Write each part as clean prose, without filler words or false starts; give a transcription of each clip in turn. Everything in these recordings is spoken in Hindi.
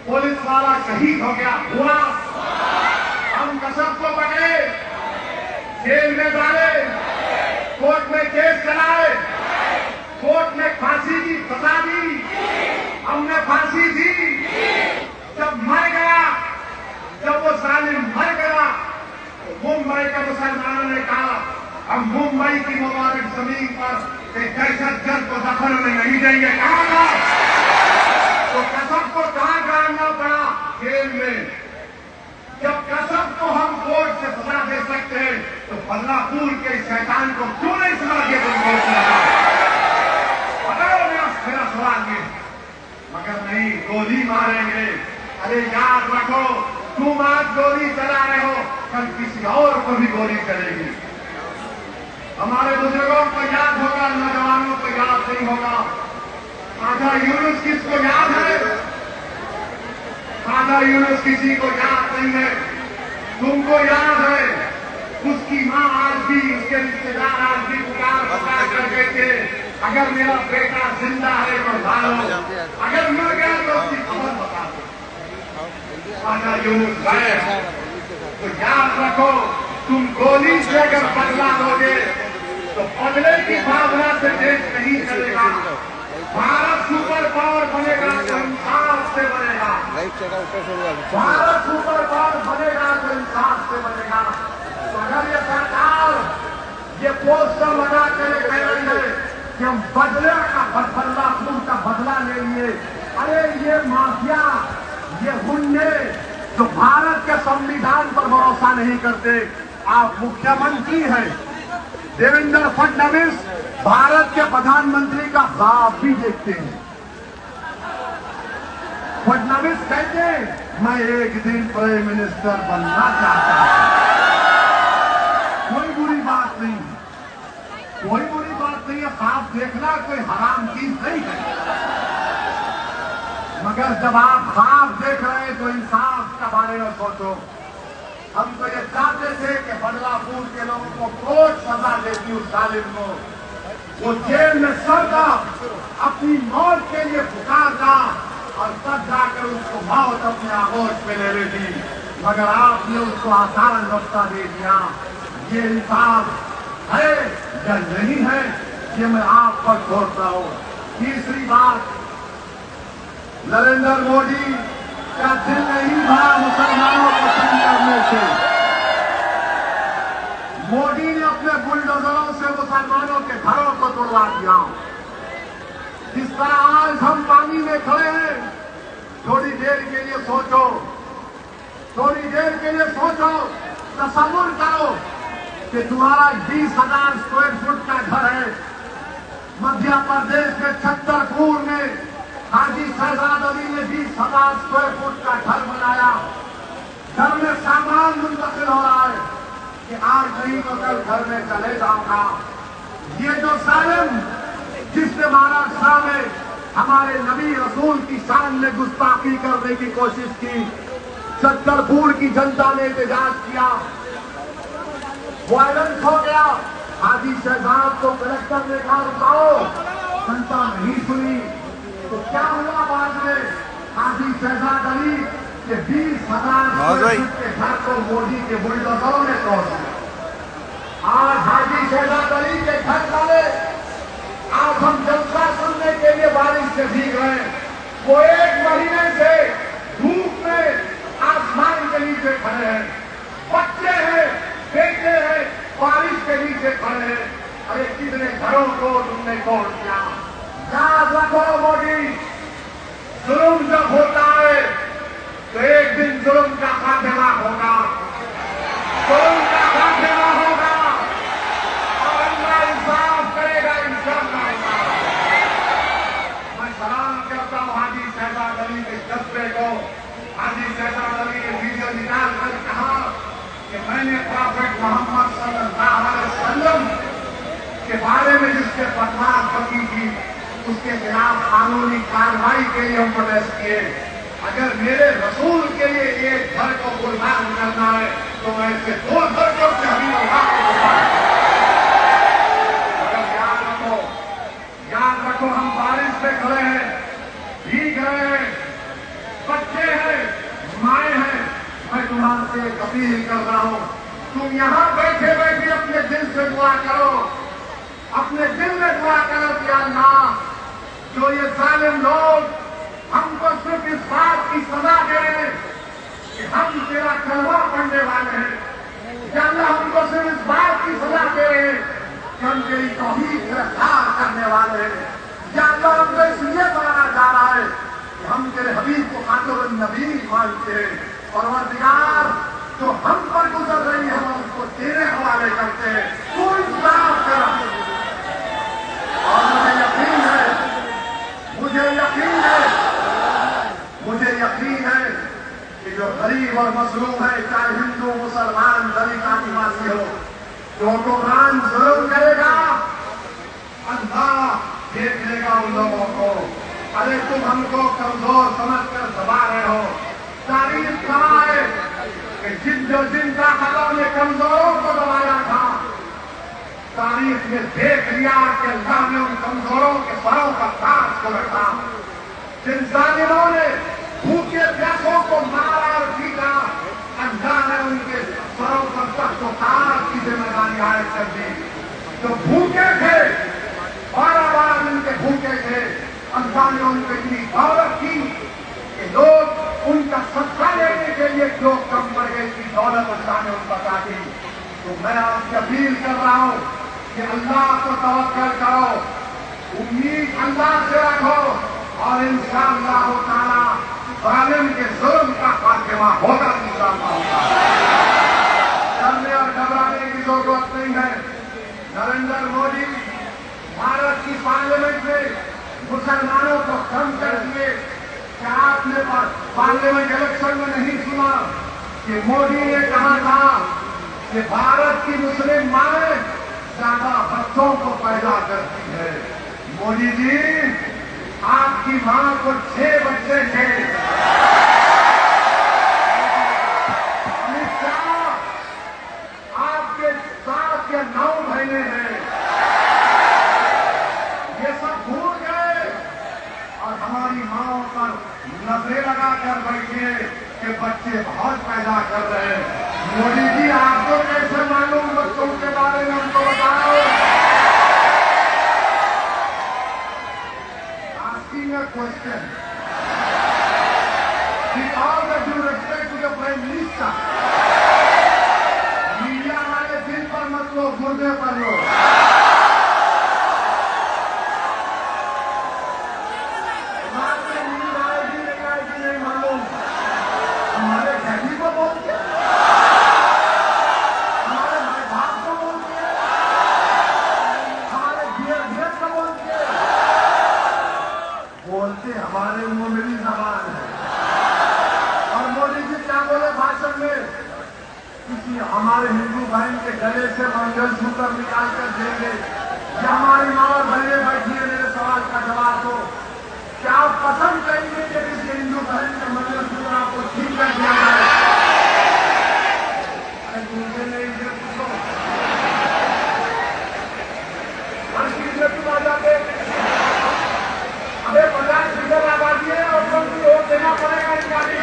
पुलिस वाला शहीद हो गया, हुआ। हम कसम को पकड़े, जेल में डाले, कोर्ट में केस चलाए, कोर्ट में फांसी की सजा दी, हमने फांसी दी। जब मर गया, जब वो जालिम मर गया, तो मुंबई के मुसलमानों ने कहा हम मुंबई की मुबारक जमीन पर एक दहशतगर्द को दफन में नहीं देंगे। कहा था तो कसम को कहां गाड़ना पड़ा? जेल में। जब कसम को हम कोर्ट से सजा दे सकते हैं तो बदलापुर के शैतान को क्यों नहीं सजा दिया? तुम कोर्ट में बताओ, मेरा सवाल ये। मगर नहीं, गोली मारेंगे। अरे याद रखो, तुम आज गोली चला रहे हो, कल किसी और को भी गोली चलेगी। हमारे बुजुर्गों को याद होगा, नौजवानों को याद नहीं होगा। खाजा यूनुस किसको याद है? खाजा यूनुस किसी को याद नहीं है। तुमको याद है, उसकी मां आज भी, उसके रिश्तेदार आज भी पुकार करते थे, अगर मेरा बेटा जिंदा है तो डालो, अगर मर गया तो उसकी खबर बता दो। खाजा यूनुस है तो याद रखो, तुम गोली से अगर बदला दोगे तो बदले की भावना से देश नहीं चलेगा। भारत सुपर पावर बनेगा तो इंसाफ से बनेगा। भारत सुपर पावर बनेगा तो इंसाफ से बनेगा। तो अगर ये सरकार ये पोस्टर लगा कर कह रही है कि हम बदले का बदलापुर का बदला ले लिए, अरे ये माफिया, ये गुंडे जो भारत के संविधान पर भरोसा नहीं करते। आप मुख्यमंत्री हैं, देवेंद्र फडणवीस भारत के प्रधानमंत्री का ख्वाब भी देखते हैं। फडणवीस कहते हैं मैं एक दिन प्राइम मिनिस्टर बनना चाहता हूं। कोई बुरी बात नहीं, कोई बुरी बात नहीं है। ख्वाब देखना कोई हराम चीज नहीं है। मगर जब आप ख्वाब देख रहे हैं तो इंसाफ के बारे में सोचो। हम तो ये चाहते थे कि बदलापुर के लोगों को कोर्ट सजा देती उस जालिम को, वो जेल में सड़ता, अपनी मौत के लिए पुकारता और तब जाकर उसको मौत अपने आगोश में ले लेती। मगर आपने उसको आसान रास्ता दे दिया। ये इंसाफ है या नहीं है, ये मैं आप पर छोड़ता हूं। तीसरी बात, नरेंद्र मोदी का दिल नहीं भरा मुसलमानों को तंग करने से। मोदी ने अपने बुलडोजरों से मुसलमानों के घरों को तोड़वा दिया। जिस तरह आज हम पानी में खड़े हैं, थोड़ी देर के लिए सोचो, थोड़ी देर के लिए सोचो, तसव्वुर करो कि तुम्हारा 20,000 स्क्वायर फुट का घर है। मध्य प्रदेश में छतरपुर में हाजी शहजाद अली ने 20,000 स्क्वायर फुट का घर बनाया। घर में सामान मुंतकिल हो रहा है कि आज नहीं तो कल घर में चले जाऊंगा। ये जो जालिम जिसने महाराष्ट्र में हमारे नबी रसूल की शान में गुस्ताखी करने की कोशिश की, छतरपुर की जनता ने एहतजाज किया, वायलेंस हो गया। हाजी शहजाद को कलेक्टर ने कहा रुकाओ, जनता नहीं सुनी तो क्या हुआ? बाद में हाजी शहजाद अली के 20,000 के घर को मोदी के बुलडोजरों ने तोड़ दिया। आज हाजी शहजाद अली के घर वाले, आज हम जलसा सुनने के लिए बारिश से भीग रहे हैं। वो 1 महीने से धूप में आसमान के नीचे खड़े हैं। बच्चे हैं, बेटे हैं, बारिश के नीचे खड़े हैं। अरे कितने घरों को तुमने तोड़ दिया। याद रखो मोदी, जुल्म जब होता है तो एक दिन जुल्म का खात्मा होगा, जुल्म का खात्मा होगा और अल्लाह इंसाफ करेगा इंशाअल्लाह। मैं सलाम करता हूं हाजी शहजाद अली के जज्बे को। हाजी शहजाद अली ने वीडियो निकाल कर कहा कि मैंने प्रॉफेट मोहम्मद सल्लल्लाहु अलैहि वसल्लम के बारे में जिसके बदमाश बकी थी, उसके खिलाफ कानूनी कार्रवाई के लिए हम प्रोटेस्ट किए। अगर मेरे रसूल के लिए एक घर को कुर्बान करना है तो मैं ऐसे 2 घर को शहीद अगर याद रखो हम बारिश में खड़े हैं, भीग रहे हैं, बच्चे हैं, से एक अपील कर रहा हूं, तुम यहां बैठे बैठे अपने दिल से दुआ करो, अपने दिल में दुआ करो कि अल्लाह, जो ये जालिम लोग हमको सिर्फ इस बात की सजा दे रहे हैं कि हम तेरा कलमा पढ़ने वाले हैं, या अल्लाह हमको सिर्फ इस बात की सजा दे रहे हैं कि हम तेरी तौहीद गिरफ्तार करने वाले हैं, या अल्लाह हमको इसलिए माना जा रहा है कि हम तेरे हबीब को खातमुन नबी मानते हैं, और परवरदिगार जो हम पर गुजर रही है हम उसको तेरे हवाले करते हैं, तू इंसाफ कर। और मुझे यकीन है कि जो गरीब और मजलूम है, चाहे हिंदू मुसलमान दलित आदिवासी हो, जो हुक्मरान जुल्म करेगा अल्लाह देख लेगा उन लोगों को। अरे तुम हमको कमजोर समझकर दबा रहे हो, तारीफ कराए कि जिन ताकतों ने कमजोरों को दबाया था, तारीख में देख लिया कि अल्लाह ने उन कमजोरों के सरों का ताज को रखा। जिन जालिमों ने भूखे प्यासों को मारा और पीटा, अल्लाह ने उनके सरों पर तख्तो ताज की जिम्मेदारी आयद कर दी। जो भूखे थे, 12 दिन के भूखे थे, अल्लाह ने उनको इतनी दौलत की कि लोग उनका सत्ता लेने के लिए जो कम पड़ गई थी, दौलत अल्लाह ने उनको बता दी। तो मैं आपसे अपील कर रहा हूं कि अल्लाह को तवक्कल करो, उम्मीद अल्लाह से रखो, और इंशाअल्लाह ताला जालिम के जुल्म का खात्मा होगा इंशाअल्लाह। डरने और घबराने की जरूरत नहीं है। नरेंद्र मोदी भारत की पार्लियामेंट में मुसलमानों को कम कर दिए। क्या आपने पार्लियामेंट इलेक्शन में नहीं सुना कि मोदी ने कहा था कि भारत की मुस्लिम माएं ज्यादा बच्चों को पैदा करती है? मोदी जी, आपकी मां को 6 बच्चे थे। अमित शाह, आपके 7 या 9 बहनें हैं। ये सब भूल गए और हमारी माओं पर नजरें लगा कर बैठे कि बच्चे बहुत पैदा कर रहे हैं। मोदी जी, आपको कैसे मालूम बच्चों के बारे में? हमको बताओ। Asking a question. With all the due respect to the Prime Minister, media वाले दिल पर मत लो, गुर्दे पर लो। हमारे नींद आएगी नहीं मालूम, हमारे डैडी को बोलते, हमारे भाई बाप को बोलते, हमारे धीरे को बोलते, हमारे मुंह मेरी जबान है। और मोदी जी क्या बोले भाषण में? किसी हमारे हिंदू बहन के गले से मंगलसूत्र निकाल कर देंगे, या हमारी मां और बहनें बैठी है, मेरे सवाल का जवाब दो। क्या आप पसंद करेंगे कि किसी हिंदू बहन के मंगलसूत्र आपको ठीक कर दिया जाए? अरे मुझे नहीं, इसे पूछो, हर चीज में तुम आ जाते। हमें 50% आबादी है और उनको वोट देना पड़ेगा इनकी।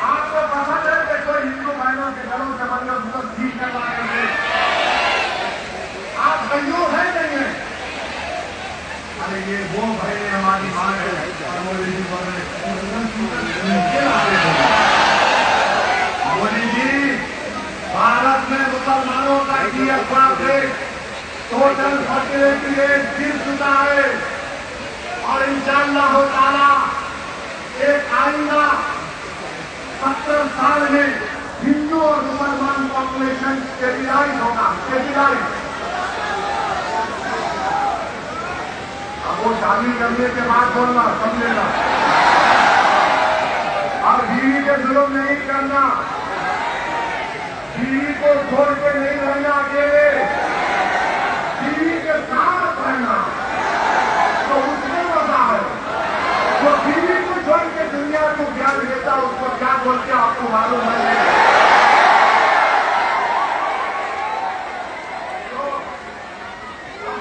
आपको पसंद है कि कोई हिंदू बहनों के घरों से मंगलसूत्र ठीक करवा देंगे? आप संयोग है नहीं है? अरे ये वो बहनें हमारी मां है, और मोदी जी बोल रहे मोदी जी, भारत में मुसलमानों का GDP टोटल फर्टिलिटी रेट गिर चुका है, और इंशाअल्लाह ताला एक आइंदा 70 साल में हिंदू और मुसलमान पॉपुलेशन स्टेबिलाइज होगा। स्टेबिलाइज। अब वो शादी करने के बाद बोलना समझेगा, और बीवी के जुल्म नहीं करना, बीवी को छोड़ के नहीं रहना अकेले, बीवी के साथ रहना, तो उसमें मजा है। जो बीवी को छोड़ के दुनिया को ज्ञान देता, उसको क्या बोलते आपको मालूम है? तो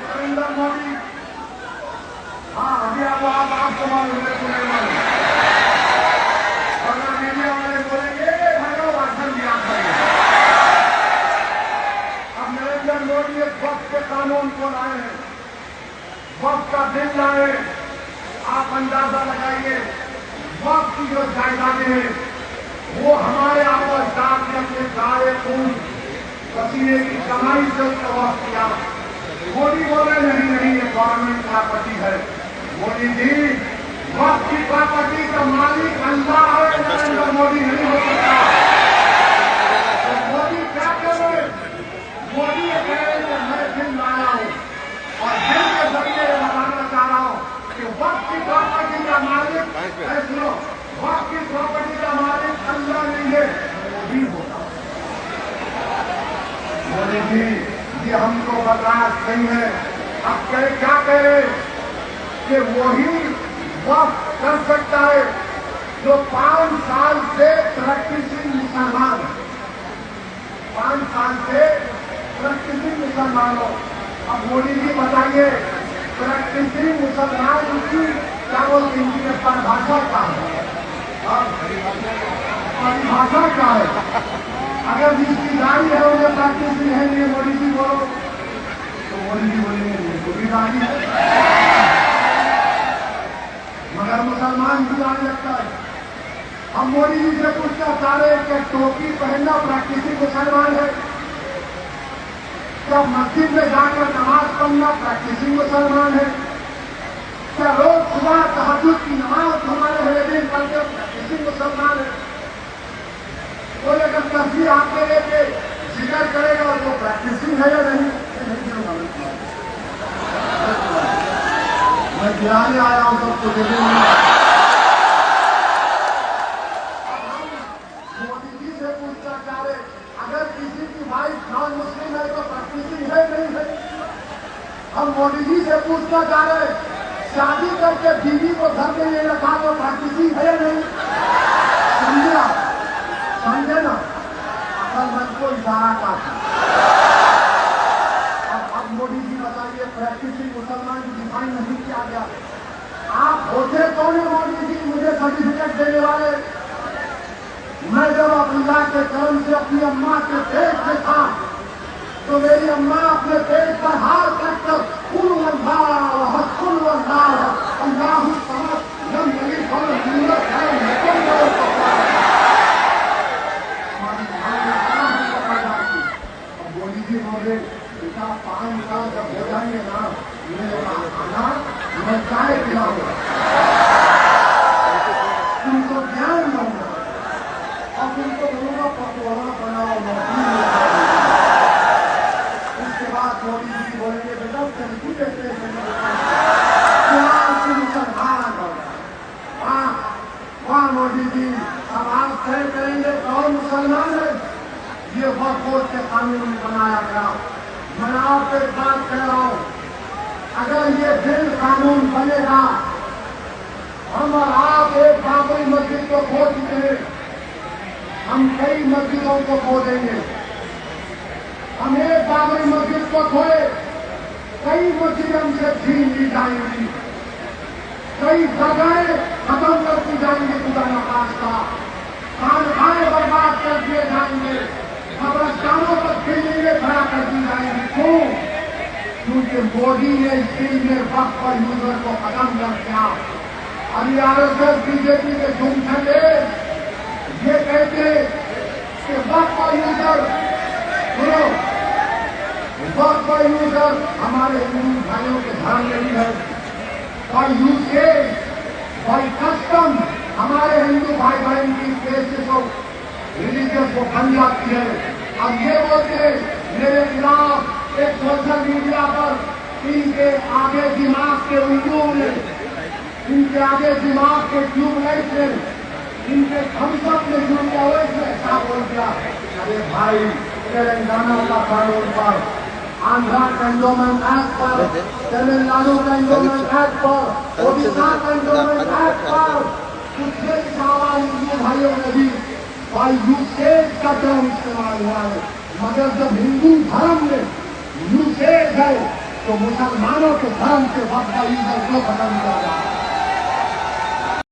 नरेंद्र मोदी, हाँ अभी आपको मालूम है, तुम्हें मालूम, अगर मीडिया अंदाजा लगाइए, वक्त की जो जायदादें हैं वो हमारे आबाद ने अपने सारे खून पसीने की कमाई से उसका वक्त किया। मोदी बोले नहीं ये गवर्नमेंट प्रॉपर्टी है। मोदी जी, वक्त की प्रॉपर्टी का मालिक अल्लाह है, नरेंद्र मोदी नहीं हो सकता। तो मोदी क्या करे? मोदी ये कह रहे कि मैं फिल्म लाया हूं और फिल्म के जरिए बताना चाह रहा हूं कि वक्त की प्रॉपर्टी का मालिक फैसलो, वक्त की प्रॉपर्टी का मालिक अल्लाह नहीं है, मोदी होगा। मोदी जी, ये हमको बर्दाश्त नहीं है। अब क्या कह रहे कि वही वक्त कर सकता है जो 5 साल से प्रैक्टिसिंग मुसलमान है। 5 साल से प्रैक्टिसिंग मुसलमान हो। अब मोदी जी बताइए, प्रैक्टिसिंग मुसलमान की क्या बोलते हैं, परिभाषा क्या है? परिभाषा क्या है? अगर जिसकी गाड़ी है उन्हें प्रैक्टिसिंग है नहीं, मोदी जी बोलो तो मोदी जी बोलेंगे तो भी गाड़ी है, मगर मुसलमान भी आने लगता है। हम मोदी जी से पूछना चाह रहे हैं कि टोपी पहनना प्रैक्टिसिंग मुसलमान है? क्या मस्जिद में जाकर नमाज पढ़ना प्रैक्टिसिंग मुसलमान है? क्या रोज सुबह तहज्जुद की नमाज हमारे मुस्लिम पढ़ते प्रैक्टिसिंग मुसलमान है? कोई अगर तस्वीर आपके लेके जिक्र करेगा तो प्रैक्टिसिंग है या नहीं? मैं गिराने आया हूं सबको देने। मोदी जी से पूछना चाह रहे, अगर किसी की वाइफ नॉन मुस्लिम है तो प्रैक्टिसिंग है नहीं है? हम मोदी जी से पूछना चाह रहे, शादी करके बीवी को घर में ले रखा तो प्रैक्टिसिंग है या नहीं? समझे आप? समझे ना? असल मन को इशारा का था। अब मोदी जी बताइए, प्रैक्टिसिंग मुसलमान की डिफाइन नहीं किया गया। आप होते कौन है मोदी जी मुझे सर्टिफिकेट देने वाले? मैं जब अल्लाह के करम से अपनी अम्मा के पेट में था तो मेरी अम्मा अपने पेट पर हाथ रखकर कुल बोले बेटा 5 साल जब हो जाएंगे ना, मेरे खाना मैं चाय पिलाऊंगा, तुमको ज्ञान दूंगा और तुमको बोलूंगा पकौड़ा बनाओ नौकरी। उसके बाद मोदी जी बोलेंगे बेटा सेल्फी देते मुसलमान होगा। वाह मोदी जी, अब आप तय करेंगे कौन मुसलमान है? ये वक़्फ़ के कानून में बनाया गया। मैं आपको एक बात कह रहा हूं, अगर ये बिल कानून बनेगा, हम और आप एक बाबरी मस्जिद को खो चुके हैं, हम कई मस्जिदों को खो देंगे। हम एक बाबरी मस्जिद को खोए, कई मस्जिदें हमसे छीन ली जाएंगी, कई जगहें खत्म करती जाएंगी, खुदा न खास्ता खानखाने बर्बाद कर दिए जाएंगे, कब्रिस्तानों पर फिल्में खड़ा कर दी जाएंगी। क्यों? क्योंकि मोदी ने इस बिल में वक्त पर यूजर को खत्म कर दिया। अभी आरएसएस बीजेपी के झूठे ये कहते कि वक्त पर यूजर, सुनो, वक्त पर यूजर हमारे हिंदू भाइयों के धर्म नहीं है, और यूसेज बाई कस्टम हमारे हिंदू भाई बहन की बेसिस ऑफ रिलीजियस को बन जाती है। अब ये बोलते मेरे खिलाफ एक सोशल मीडिया पर इनके आगे दिमाग के उल्लू ने, इनके आगे दिमाग के ट्यूबलाइट ने, इनके थम्सअप ने जुड़ गया, वैसे ऐसा बोल दिया। अरे भाई, तेलंगाना का कानून पर, आंध्रा कैंटोनमेंट एक्ट पर, तमिलनाडु कैंटोनमेंट एक्ट पर, ओडिशा कैंटोनमेंट एक्ट पर कुछ सवाल हिंदू भाइयों ने भी और यूसेज का टर्म इस्तेमाल हुआ है। मगर जब हिंदू धर्म में यूसेज है तो मुसलमानों के धर्म के वक्त यूजर को खत्म कर रहा है।